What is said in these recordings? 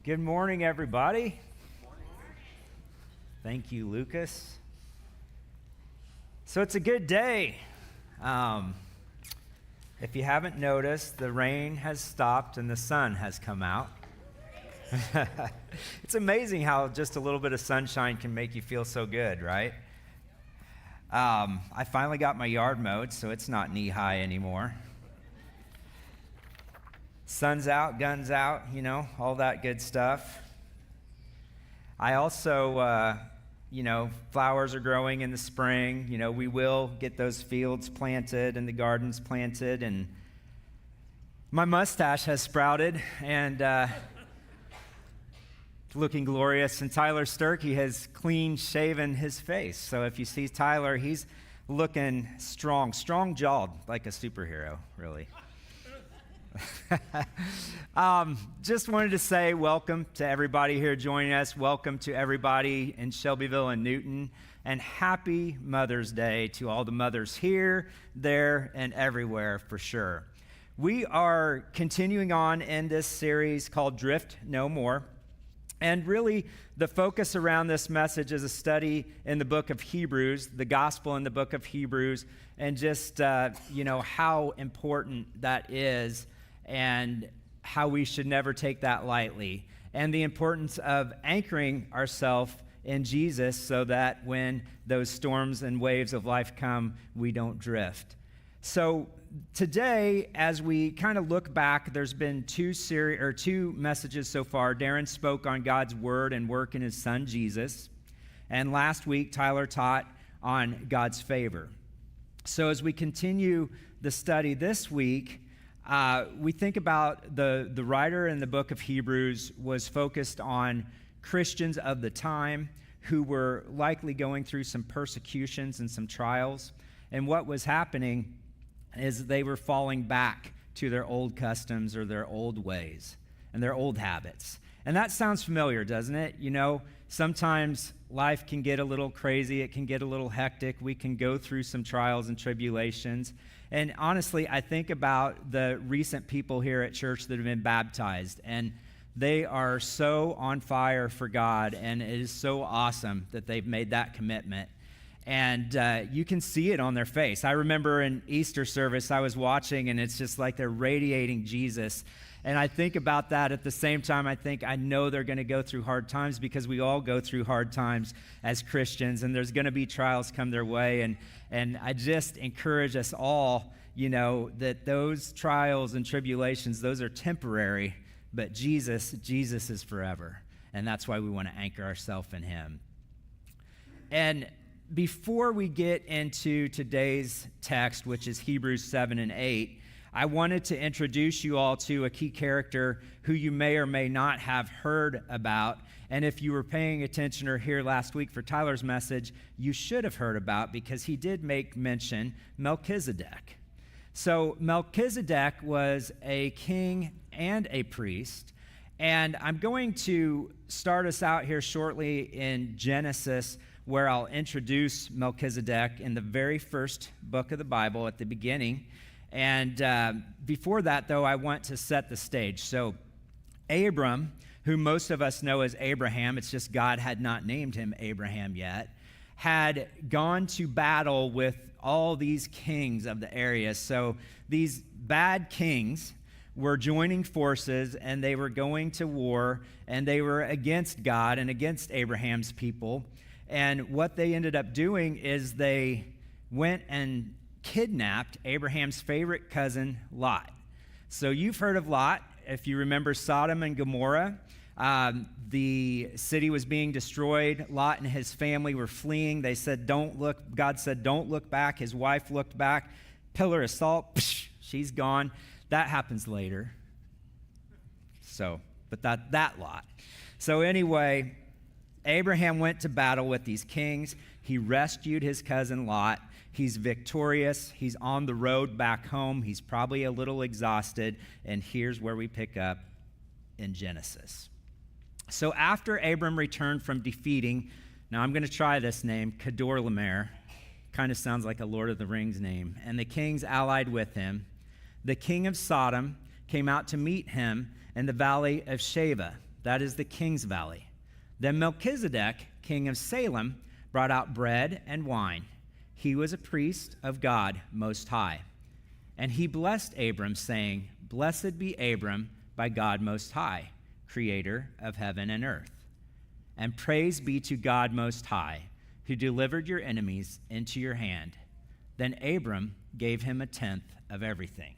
Good morning, everybody. Thank you, Lucas. So it's a good day. If you haven't noticed, the rain has stopped and the sun has come out. It's amazing how just a little bit of sunshine can make you feel so good, right? I finally got my yard mowed, so it's not knee-high anymore. Sun's out, guns out, all that good stuff. I also, flowers are growing in the spring. We will get those fields planted and the gardens planted. And my mustache has sprouted and looking glorious. And Tyler Sturkey has clean shaven his face. So if you see Tyler, he's looking strong-jawed, like a superhero, really. Just wanted to say welcome to everybody here joining us. Welcome to everybody in Shelbyville and Newton. And happy Mother's Day to all the mothers here, there, and everywhere for sure. We are continuing on in this series called Drift No More. And really, the focus around this message is a study in the book of Hebrews, the gospel in the book of Hebrews, and just, how important that is and how we should never take that lightly, and the importance of anchoring ourselves in Jesus so that when those storms and waves of life come, we don't drift. So today, as we kind of look back, there's been two messages so far. Darren spoke on God's word and work in his son, Jesus. And last week, Tyler taught on God's favor. So as we continue the study this week, we think about the writer in the book of Hebrews was focused on Christians of the time who were likely going through some persecutions and some trials. And what was happening is they were falling back to their old customs or their old ways and their old habits. And that sounds familiar, doesn't it? Sometimes life can get a little crazy. It can get a little hectic. We can go through some trials and tribulations. And honestly, I think about the recent people here at church that have been baptized, and they are so on fire for God, and it is so awesome that they've made that commitment. And you can see it on their face. I remember in Easter service, I was watching, and it's just like they're radiating Jesus. And I think about that at the same time. I know they're going to go through hard times because we all go through hard times as Christians, and there's going to be trials come their way. And I just encourage us all, that those trials and tribulations, those are temporary, but Jesus is forever. And that's why we want to anchor ourselves in him. And before we get into today's text, which is Hebrews 7 and 8, I wanted to introduce you all to a key character who you may or may not have heard about. And if you were paying attention or here last week for Tyler's message, you should have heard about, because he did make mention Melchizedek. So Melchizedek was a king and a priest. And I'm going to start us out here shortly in Genesis, where I'll introduce Melchizedek in the very first book of the Bible at the beginning. And before that, though, I want to set the stage. So Abram, who most of us know as Abraham, it's just God had not named him Abraham yet, had gone to battle with all these kings of the area. So these bad kings were joining forces, and they were going to war, and they were against God and against Abraham's people. And what they ended up doing is they went and kidnapped Abraham's favorite cousin, Lot. So you've heard of Lot. If you remember Sodom and Gomorrah, the city was being destroyed. Lot and his family were fleeing. They said, don't look. God said, don't look back. His wife looked back. Pillar of salt, she's gone. That happens later. But that Lot. So anyway, Abraham went to battle with these kings. He rescued his cousin Lot. He's victorious. He's on the road back home. He's probably a little exhausted. And here's where we pick up in Genesis. So after Abram returned from defeating, now I'm going to try this name, Kedorlaomer. Kind of sounds like a Lord of the Rings name. And the kings allied with him. The king of Sodom came out to meet him in the valley of Sheva. that is the king's valley. Then Melchizedek, king of Salem, brought out bread and wine. He was a priest of God Most High. And he blessed Abram, saying, Blessed be Abram by God Most High, creator of heaven and earth. And praise be to God Most High, who delivered your enemies into your hand. Then Abram gave him a tenth of everything.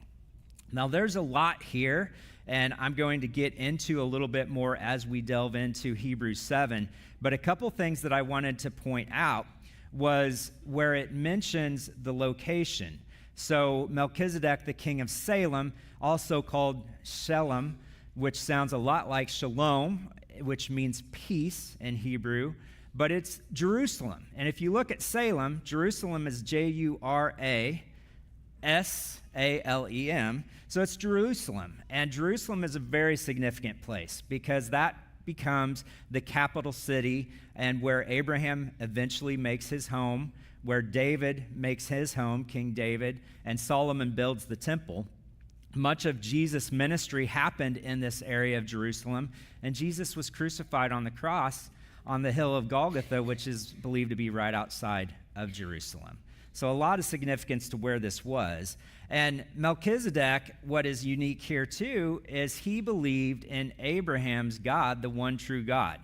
Now, there's a lot here, and I'm going to get into a little bit more as we delve into Hebrews 7. But a couple things that I wanted to point out was where it mentions the location. So Melchizedek, the king of Salem, also called Shalem, which sounds a lot like Shalom, which means peace in Hebrew, but it's Jerusalem. And if you look at Salem, Jerusalem is J-U-R-A-S-A-L-E-M. So it's Jerusalem. And Jerusalem is a very significant place because that becomes the capital city and where Abraham eventually makes his home, where David makes his home, King David, and Solomon builds the temple. Much of Jesus' ministry happened in this area of Jerusalem, and Jesus was crucified on the cross on the hill of Golgotha, which is believed to be right outside of Jerusalem. So a lot of significance to where this was. And Melchizedek, what is unique here too, is he believed in Abraham's God, the one true God.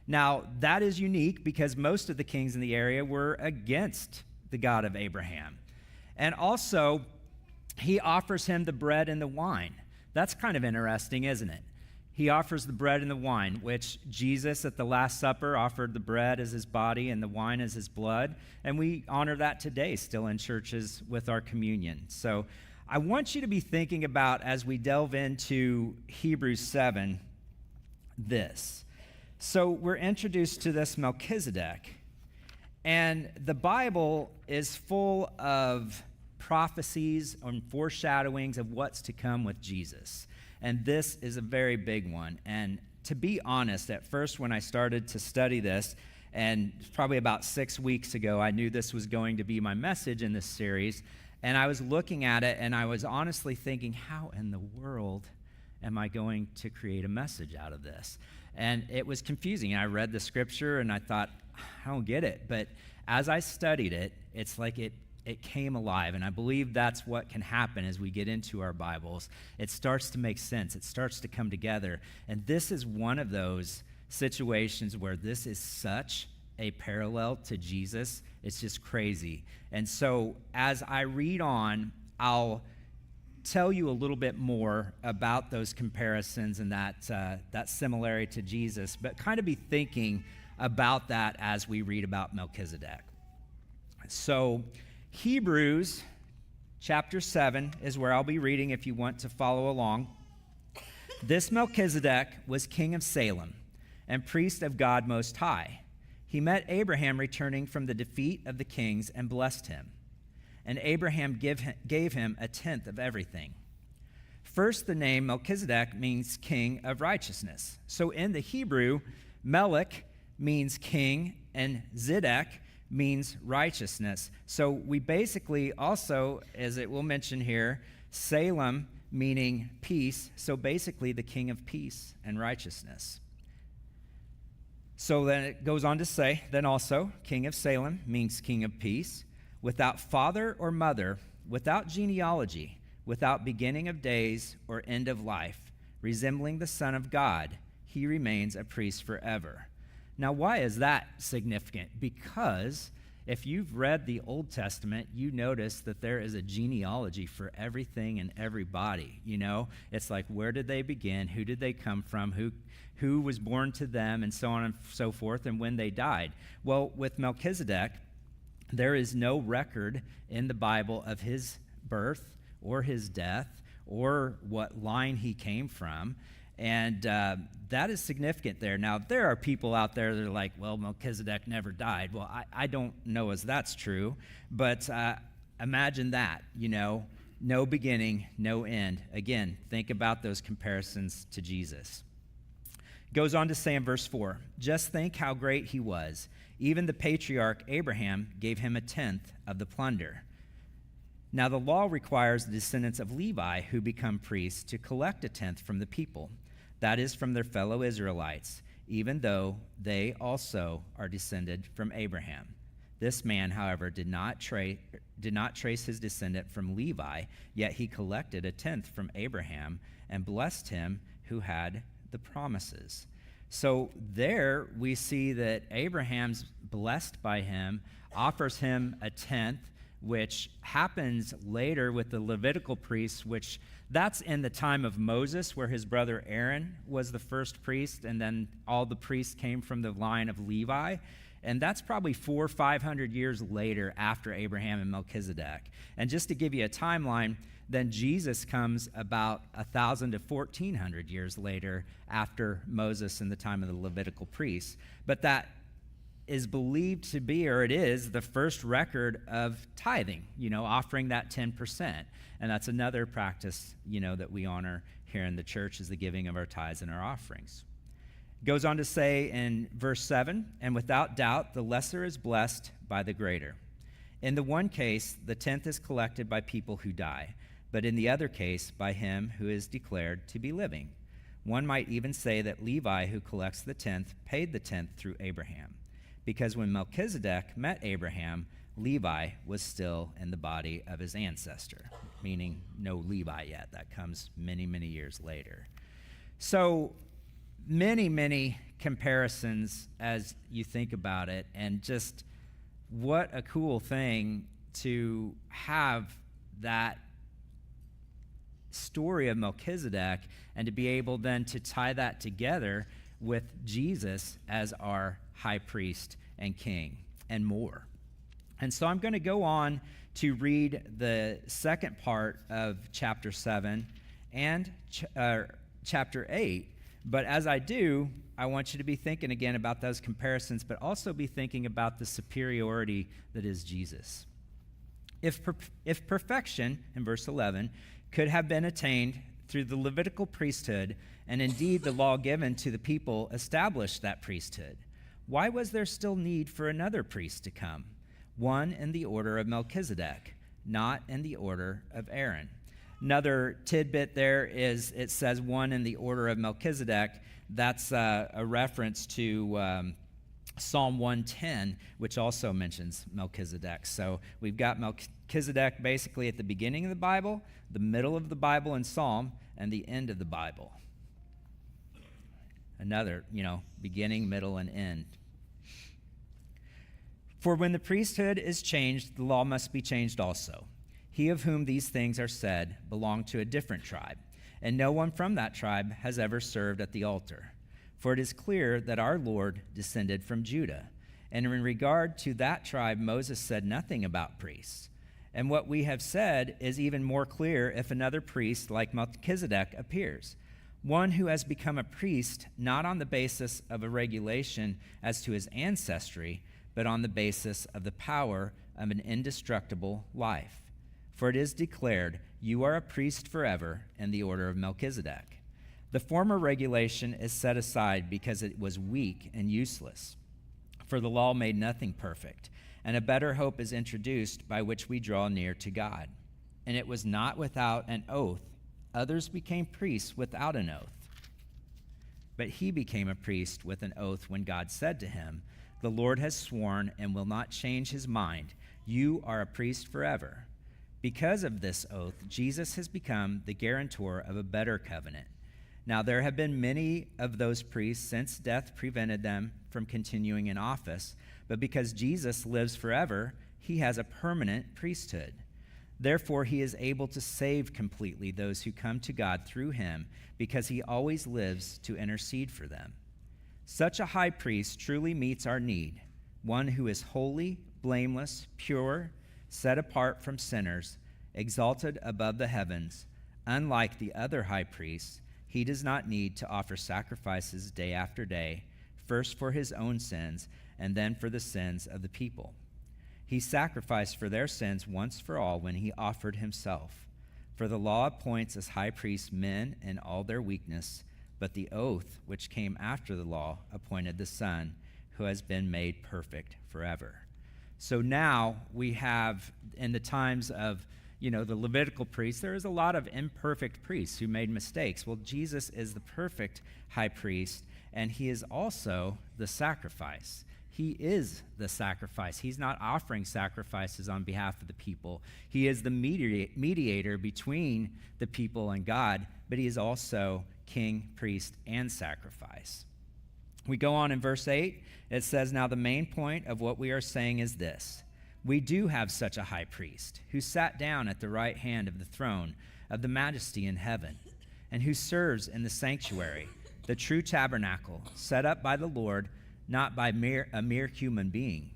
Now, that is unique because most of the kings in the area were against the God of Abraham. And also, he offers him the bread and the wine. That's kind of interesting, isn't it? He offers the bread and the wine, which Jesus at the Last Supper offered the bread as his body and the wine as his blood. And we honor that today still in churches with our communion. So I want you to be thinking about, as we delve into Hebrews 7, this. So we're introduced to this Melchizedek, and the Bible is full of prophecies and foreshadowings of what's to come with Jesus. And this is a very big one. And to be honest, at first when I started to study this, and probably about 6 weeks ago, I knew this was going to be my message in this series, and I was looking at it, and I was honestly thinking, how in the world am I going to create a message out of this? And it was confusing. I read the scripture, and I thought, I don't get it. But as I studied it, it's like it came alive, and I believe that's what can happen as we get into our Bibles. It starts to make sense. It starts to come together, and this is one of those situations where this is such a parallel to Jesus. It's just crazy. And so as I read on, I'll tell you a little bit more about those comparisons and that similarity to Jesus, but kind of be thinking about that as we read about Melchizedek. So Hebrews chapter 7 is where I'll be reading if you want to follow along. This Melchizedek was king of Salem and priest of God Most High. He met Abraham returning from the defeat of the kings and blessed him. And Abraham gave him a tenth of everything. First, the name Melchizedek means king of righteousness. So in the Hebrew, Melech means king, and Zedek means righteousness. So we basically also, as it will mention here, Salem meaning peace, so basically the king of peace and righteousness. So then it goes on to say, then also, king of Salem means king of peace, without father or mother, without genealogy, without beginning of days or end of life, resembling the Son of God, he remains a priest forever. Now, why is that significant? Because if you've read the Old Testament, you notice that there is a genealogy for everything and everybody. You know, it's like, where did they begin? Who did they come from? Who was born to them? And so on and so forth, and when they died. Well, with Melchizedek, there is no record in the Bible of his birth or his death or what line he came from. And that is significant there. Now, there are people out there that are like, well, Melchizedek never died. Well, I don't know as that's true, but imagine that, you know, no beginning, no end. Again, think about those comparisons to Jesus. Goes on to say in verse 4, just think how great he was. Even the patriarch Abraham gave him a tenth of the plunder. Now the law requires the descendants of Levi who become priests to collect a tenth from the people. that is, from their fellow Israelites, even though they also are descended from Abraham. This man, however, did not trace his descent from Levi, yet he collected a tenth from Abraham and blessed him who had the promises. So there we see that Abraham's blessed by him, offers him a tenth, which happens later with the Levitical priests, which that's in the time of Moses, where his brother Aaron was the first priest, and then all the priests came from the line of Levi. And that's probably 400 or 500 years later after Abraham and Melchizedek. And just to give you a timeline, then Jesus comes about 1,000 to 1,400 years later after Moses in the time of the Levitical priests. But that is believed to be, or it is, the first record of tithing, offering that 10%. And that's another practice, that we honor here in the church, is the giving of our tithes and our offerings. Goes on to say in verse 7, and without doubt, the lesser is blessed by the greater. In the one case, the tenth is collected by people who die, but in the other case, by him who is declared to be living. One might even say that Levi, who collects the tenth, paid the tenth through Abraham, because when Melchizedek met Abraham, Levi was still in the body of his ancestor, meaning no Levi yet. That comes many, many years later. So many comparisons as you think about it, and just what a cool thing to have that story of Melchizedek and to be able then to tie that together with Jesus as our high priest and king and more. And so I'm going to go on to read the second part of chapter 7 and chapter 8. But as I do, I want you to be thinking again about those comparisons, but also be thinking about the superiority that is Jesus. If perfection, in verse 11, could have been attained through the Levitical priesthood, and indeed the law given to the people established that priesthood, why was there still need for another priest to come, one in the order of Melchizedek, not in the order of Aaron? Another tidbit there is it says one in the order of Melchizedek. That's a reference to Psalm 110, which also mentions Melchizedek. So we've got Melchizedek basically at the beginning of the Bible, the middle of the Bible in Psalm, and the end of the Bible. Another, beginning, middle, and end. For when the priesthood is changed, the law must be changed also. He of whom these things are said belonged to a different tribe, and no one from that tribe has ever served at the altar. For it is clear that our Lord descended from Judah, and in regard to that tribe, Moses said nothing about priests. And what we have said is even more clear if another priest like Melchizedek appears, one who has become a priest not on the basis of a regulation as to his ancestry, but on the basis of the power of an indestructible life. For it is declared, you are a priest forever in the order of Melchizedek. The former regulation is set aside because it was weak and useless, for the law made nothing perfect, and a better hope is introduced by which we draw near to God. And it was not without an oath. Others became priests without an oath. But he became a priest with an oath when God said to him, the Lord has sworn and will not change his mind. You are a priest forever. Because of this oath, Jesus has become the guarantor of a better covenant. Now there have been many of those priests since death prevented them from continuing in office, but because Jesus lives forever, he has a permanent priesthood. Therefore, he is able to save completely those who come to God through him, because he always lives to intercede for them. Such a high priest truly meets our need, one who is holy, blameless, pure, set apart from sinners, exalted above the heavens. Unlike the other high priests, he does not need to offer sacrifices day after day, first for his own sins and then for the sins of the people. He sacrificed for their sins once for all when he offered himself. For the law appoints as high priests men in all their weakness, but the oath which came after the law appointed the Son, who has been made perfect forever. So now we have, in the times of the Levitical priests, there is a lot of imperfect priests who made mistakes. Well, Jesus is the perfect high priest, and he is also the sacrifice. He is the sacrifice. He's not offering sacrifices on behalf of the people. He is the mediator between the people and God, but he is also king, priest, and sacrifice. We go on in verse 8. It says, "Now the main point of what we are saying is this. We do have such a high priest who sat down at the right hand of the throne of the majesty in heaven, and who serves in the sanctuary, the true tabernacle, set up by the Lord, not by a mere human being.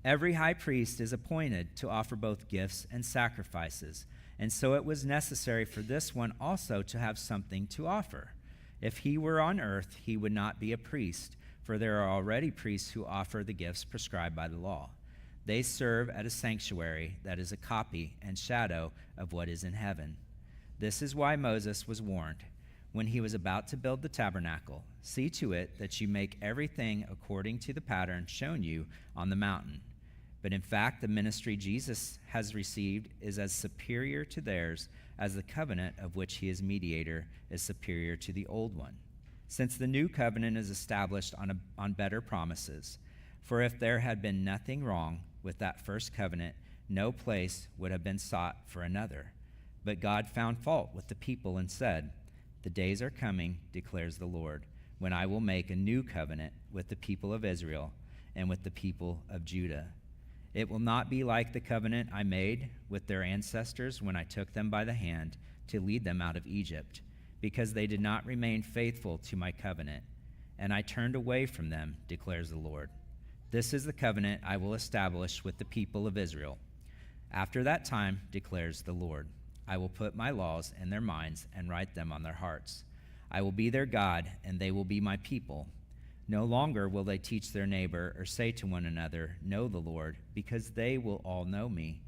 Every high priest is appointed to offer both gifts and sacrifices, and so it was necessary for this one also to have something to offer. If he were on earth, he would not be a priest, for there are already priests who offer the gifts prescribed by the law. They serve at a sanctuary that is a copy and shadow of what is in heaven. This is why Moses was warned when he was about to build the tabernacle, 'See to it that you make everything according to the pattern shown you on the mountain.' But in fact, the ministry Jesus has received is as superior to theirs as the covenant of which he is mediator is superior to the old one, since the new covenant is established on better promises. For if there had been nothing wrong with that first covenant, no place would have been sought for another. But God found fault with the people and said, 'The days are coming, declares the Lord, when I will make a new covenant with the people of Israel and with the people of Judah. It will not be like the covenant I made with their ancestors when I took them by the hand to lead them out of Egypt, because they did not remain faithful to my covenant, and I turned away from them, declares the Lord. This is the covenant I will establish with the people of Israel. After that time, declares the Lord, I will put my laws in their minds and write them on their hearts. I will be their God, and they will be my people. No longer will they teach their neighbor or say to one another, 'Know the Lord,' because they will all know me,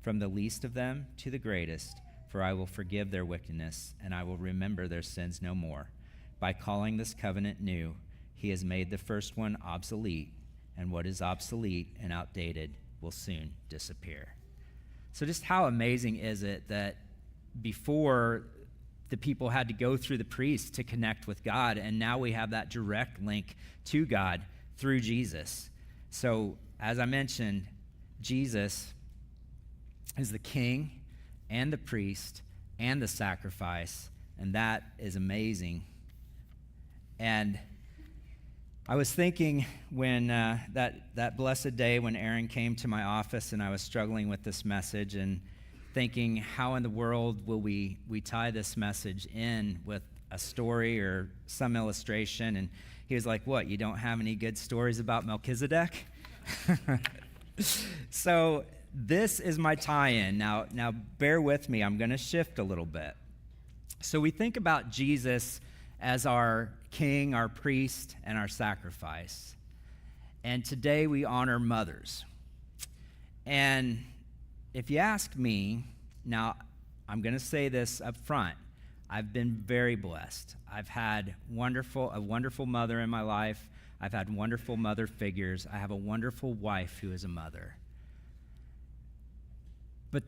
from the least of them to the greatest, for I will forgive their wickedness, and I will remember their sins no more. By calling this covenant new, he has made the first one obsolete, and what is obsolete and outdated will soon disappear." So just how amazing is it that before the people had to go through the priest to connect with God, and now we have that direct link to God through Jesus. So as I mentioned, Jesus is the king and the priest and the sacrifice, and that is amazing. And I was thinking when that blessed day when Aaron came to my office and I was struggling with this message and thinking, how in the world will we tie this message in with a story or some illustration? And he was like, "What, you don't have any good stories about Melchizedek?" So this is my tie-in. Now bear with me. I'm going to shift a little bit. So we think about Jesus as our king, our priest, and our sacrifice. And today we honor mothers. And if you ask me, now I'm going to say this up front, I've been very blessed. I've had a wonderful mother in my life. I've had wonderful mother figures. I have a wonderful wife who is a mother. But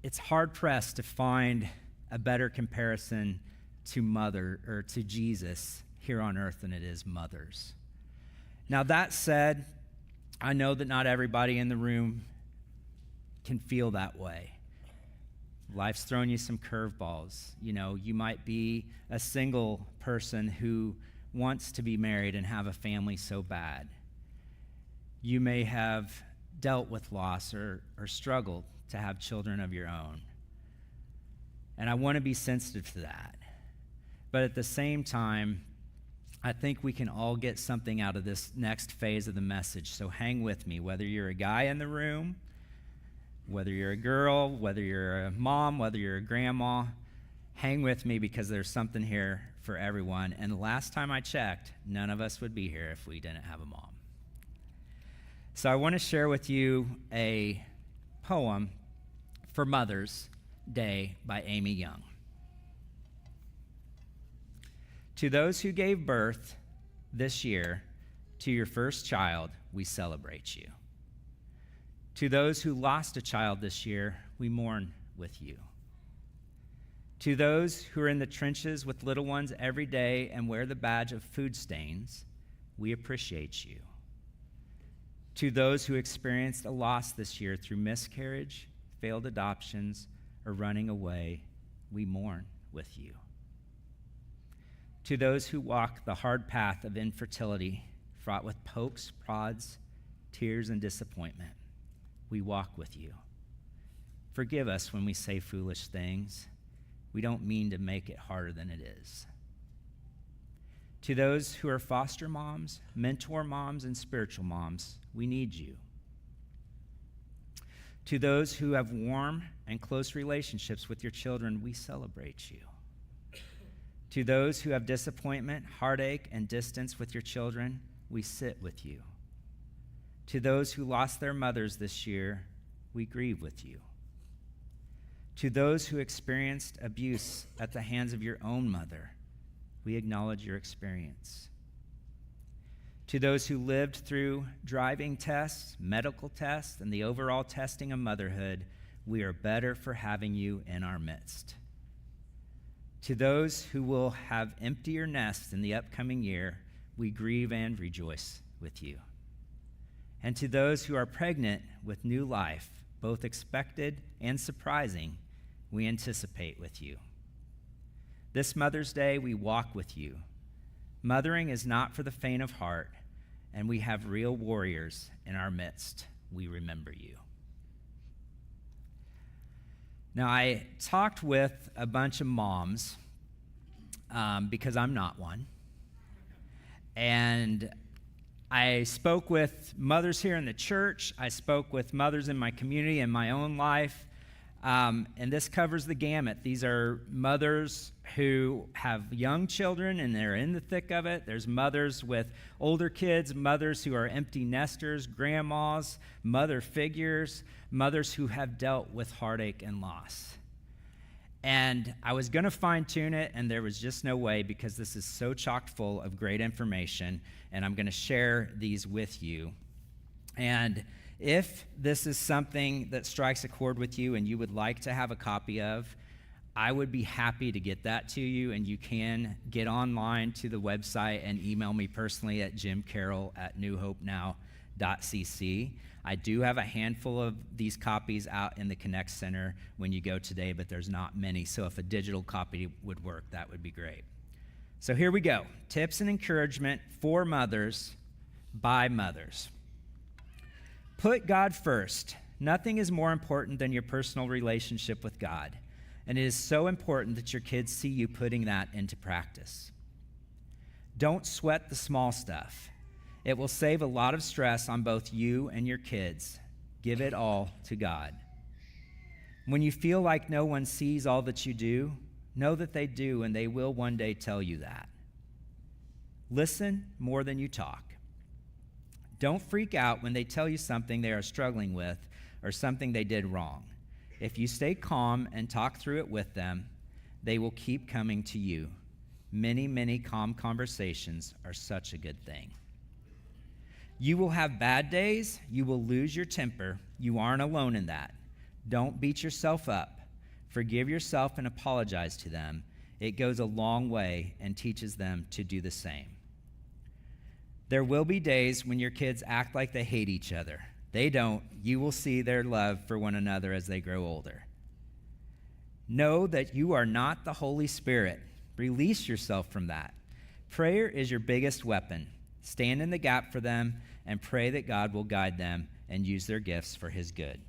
it's hard-pressed to find a better comparison to mother or to Jesus here on earth than it is mothers. Now that said, I know that not everybody in the room can feel that way. Life's thrown you some curveballs. You might be a single person who wants to be married and have a family so bad. You may have dealt with loss or struggled to have children of your own. And I want to be sensitive to that. But at the same time, I think we can all get something out of this next phase of the message. So hang with me, whether you're a guy in the room, whether you're a girl, whether you're a mom, whether you're a grandma, hang with me because there's something here for everyone. And the last time I checked, none of us would be here if we didn't have a mom. So I want to share with you a poem for Mother's Day by Amy Young. To those who gave birth this year to your first child, we celebrate you. To those who lost a child this year, we mourn with you. To those who are in the trenches with little ones every day and wear the badge of food stains, we appreciate you. To those who experienced a loss this year through miscarriage, failed adoptions, or running away, we mourn with you. To those who walk the hard path of infertility, fraught with pokes, prods, tears, and disappointment, we walk with you. Forgive us when we say foolish things. We don't mean to make it harder than it is. To those who are foster moms, mentor moms, and spiritual moms, we need you. To those who have warm and close relationships with your children, we celebrate you. To those who have disappointment, heartache, and distance with your children, we sit with you. To those who lost their mothers this year, we grieve with you. To those who experienced abuse at the hands of your own mother, we acknowledge your experience. To those who lived through driving tests, medical tests, and the overall testing of motherhood, we are better for having you in our midst. To those who will have emptier nests in the upcoming year, we grieve and rejoice with you. And to those who are pregnant with new life, both expected and surprising, we anticipate with you. This Mother's Day, we walk with you. Mothering is not for the faint of heart, and we have real warriors in our midst. We remember you. Now, I talked with a bunch of moms because I'm not one. And I spoke with mothers here in the church. I spoke with mothers in my community and my own life. And this covers the gamut. These are mothers who have young children and they're in the thick of it. There's mothers with older kids, mothers who are empty nesters, grandmas, mother figures, mothers who have dealt with heartache and loss. And I was going to fine-tune it, and there was just no way because this is so chock full of great information, and I'm going to share these with you. And if this is something that strikes a chord with you and you would like to have a copy of, I would be happy to get that to you, and you can get online to the website and email me personally at jimcarroll@newhopenow.cc. I do have a handful of these copies out in the Connect Center when you go today, but there's not many, so if a digital copy would work, that would be great. So here we go. Tips and encouragement for mothers by mothers. Put God first. Nothing is more important than your personal relationship with God, and it is so important that your kids see you putting that into practice. Don't sweat the small stuff. It will save a lot of stress on both you and your kids. Give it all to God. When you feel like no one sees all that you do, know that they do, and they will one day tell you that. Listen more than you talk. Don't freak out when they tell you something they are struggling with or something they did wrong. If you stay calm and talk through it with them, they will keep coming to you. Many, many calm conversations are such a good thing. You will have bad days. You will lose your temper. You aren't alone in that. Don't beat yourself up. Forgive yourself and apologize to them. It goes a long way and teaches them to do the same. There will be days when your kids act like they hate each other. They don't. You will see their love for one another as they grow older. Know that you are not the Holy Spirit. Release yourself from that. Prayer is your biggest weapon. Stand in the gap for them and pray that God will guide them and use their gifts for his good.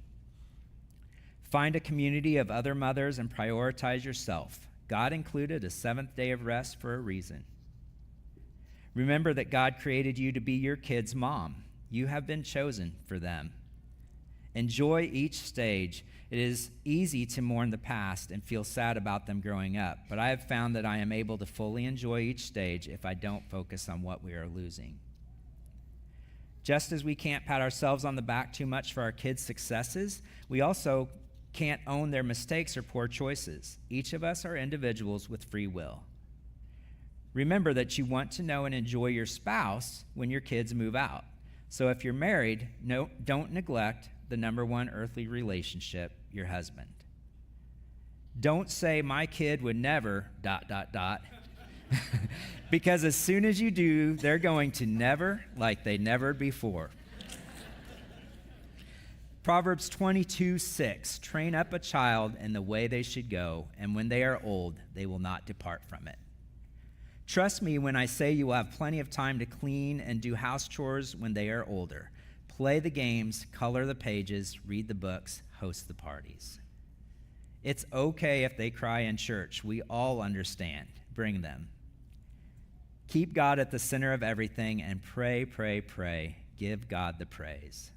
Find a community of other mothers and prioritize yourself. God included a seventh day of rest for a reason. Remember that God created you to be your kids' mom. You have been chosen for them. Enjoy each stage. It is easy to mourn the past and feel sad about them growing up, but I have found that I am able to fully enjoy each stage if I don't focus on what we are losing. Just as we can't pat ourselves on the back too much for our kids' successes, we also can't own their mistakes or poor choices. Each of us are individuals with free will. Remember that you want to know and enjoy your spouse when your kids move out. So if you're married, don't neglect the number one earthly relationship, your husband. Don't say, my kid would never, ... because as soon as you do, they're going to never like they never before. Proverbs 22:6, train up a child in the way they should go, and when they are old, they will not depart from it. Trust me when I say you will have plenty of time to clean and do house chores when they are older. Play the games, color the pages, read the books, host the parties. It's okay if they cry in church. We all understand. Bring them. Keep God at the center of everything and pray, pray, pray. Give God the praise.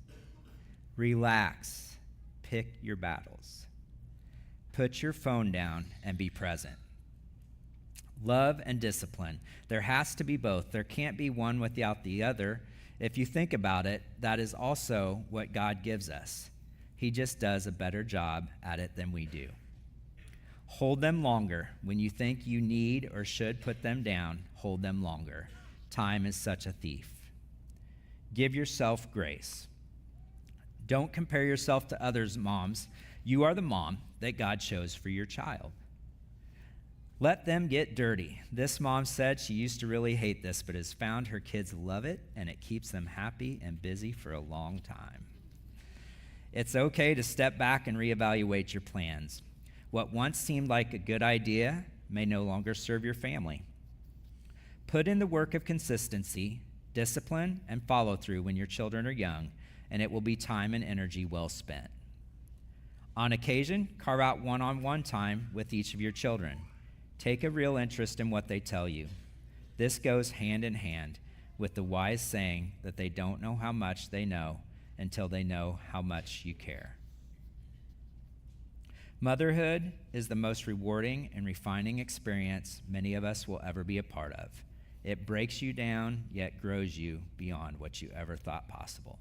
Relax. Pick your battles. Put your phone down and be present. Love and discipline. There has to be both. There can't be one without the other. If you think about it, that is also what God gives us. He just does a better job at it than we do. Hold them longer. When you think you need or should put them down, hold them longer. Time is such a thief. Give yourself grace. Don't compare yourself to others' moms. You are the mom that God chose for your child. Let them get dirty. This mom said she used to really hate this, but has found her kids love it, and it keeps them happy and busy for a long time. It's okay to step back and reevaluate your plans. What once seemed like a good idea may no longer serve your family. Put in the work of consistency, discipline, and follow through when your children are young, and it will be time and energy well spent. On occasion, carve out one-on-one time with each of your children. Take a real interest in what they tell you. This goes hand in hand with the wise saying that they don't know how much they know until they know how much you care. Motherhood is the most rewarding and refining experience many of us will ever be a part of. It breaks you down, yet grows you beyond what you ever thought possible.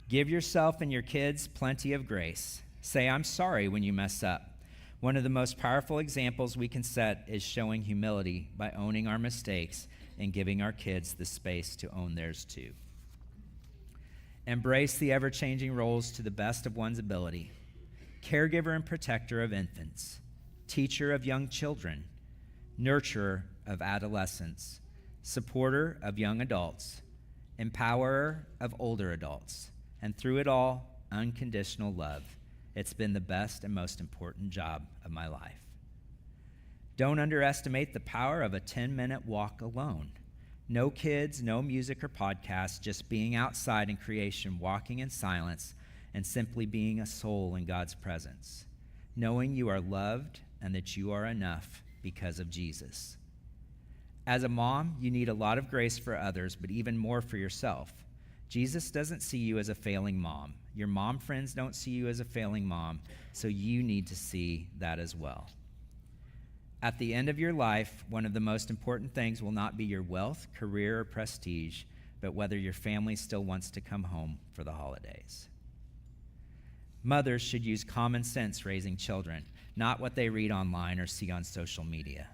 Give yourself and your kids plenty of grace. Say, I'm sorry when you mess up. One of the most powerful examples we can set is showing humility by owning our mistakes and giving our kids the space to own theirs too. Embrace the ever-changing roles to the best of one's ability. Caregiver and protector of infants, teacher of young children, nurturer of adolescents, supporter of young adults, empowerer of older adults, and through it all, unconditional love. It's been the best and most important job of my life. Don't underestimate the power of a 10-minute walk alone. No kids, no music or podcasts, just being outside in creation, walking in silence, and simply being a soul in God's presence. Knowing you are loved and that you are enough because of Jesus. As a mom, you need a lot of grace for others, but even more for yourself. Jesus doesn't see you as a failing mom. Your mom friends don't see you as a failing mom, so you need to see that as well. At the end of your life, one of the most important things will not be your wealth, career, or prestige, but whether your family still wants to come home for the holidays. Mothers should use common sense raising children, not what they read online or see on social media.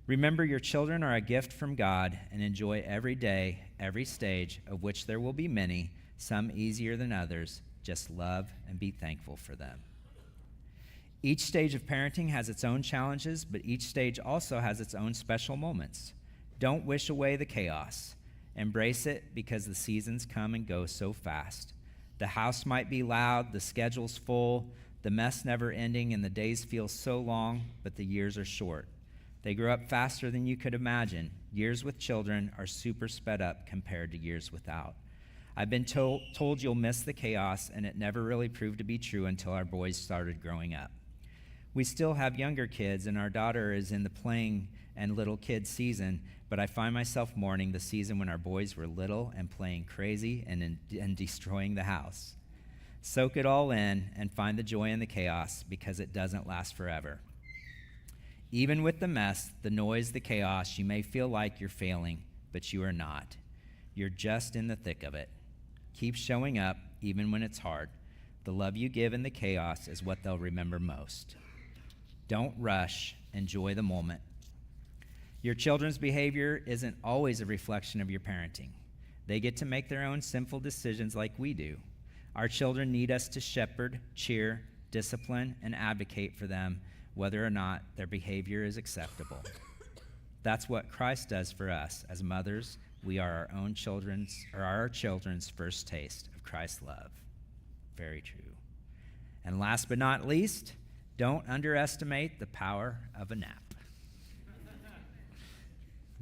Remember, your children are a gift from God, and enjoy every day, every stage, of which there will be many, some easier than others. Just love and be thankful for them. Each stage of parenting has its own challenges, but each stage also has its own special moments. Don't wish away the chaos. Embrace it because the seasons come and go so fast. The house might be loud, the schedule's full, the mess never ending, and the days feel so long, but the years are short. They grow up faster than you could imagine. Years with children are super sped up compared to years without. I've been told you'll miss the chaos, and it never really proved to be true until our boys started growing up. We still have younger kids, and our daughter is in the playing and little kid season, but I find myself mourning the season when our boys were little and playing crazy and destroying the house. Soak it all in and find the joy in the chaos, because it doesn't last forever. Even with the mess, the noise, the chaos, you may feel like you're failing, but you are not. You're just in the thick of it. Keep showing up, even when it's hard. The love you give in the chaos is what they'll remember most. Don't rush. Enjoy the moment. Your children's behavior isn't always a reflection of your parenting. They get to make their own sinful decisions like we do. Our children need us to shepherd, cheer, discipline, and advocate for them, whether or not their behavior is acceptable. That's what Christ does for us. As mothers, we are our children's first taste of Christ's love. Very true. And last but not least, don't underestimate the power of a nap.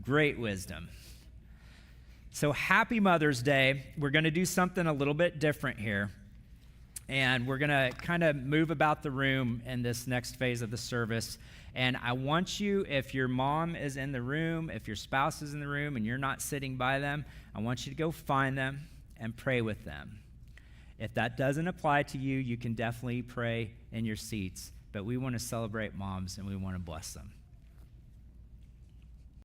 Great wisdom. So happy Mother's Day. We're going to do something a little bit different here. And we're going to kind of move about the room in this next phase of the service. And I want you, if your mom is in the room, if your spouse is in the room and you're not sitting by them, I want you to go find them and pray with them. If that doesn't apply to you, you can definitely pray in your seats. But we want to celebrate moms and we want to bless them.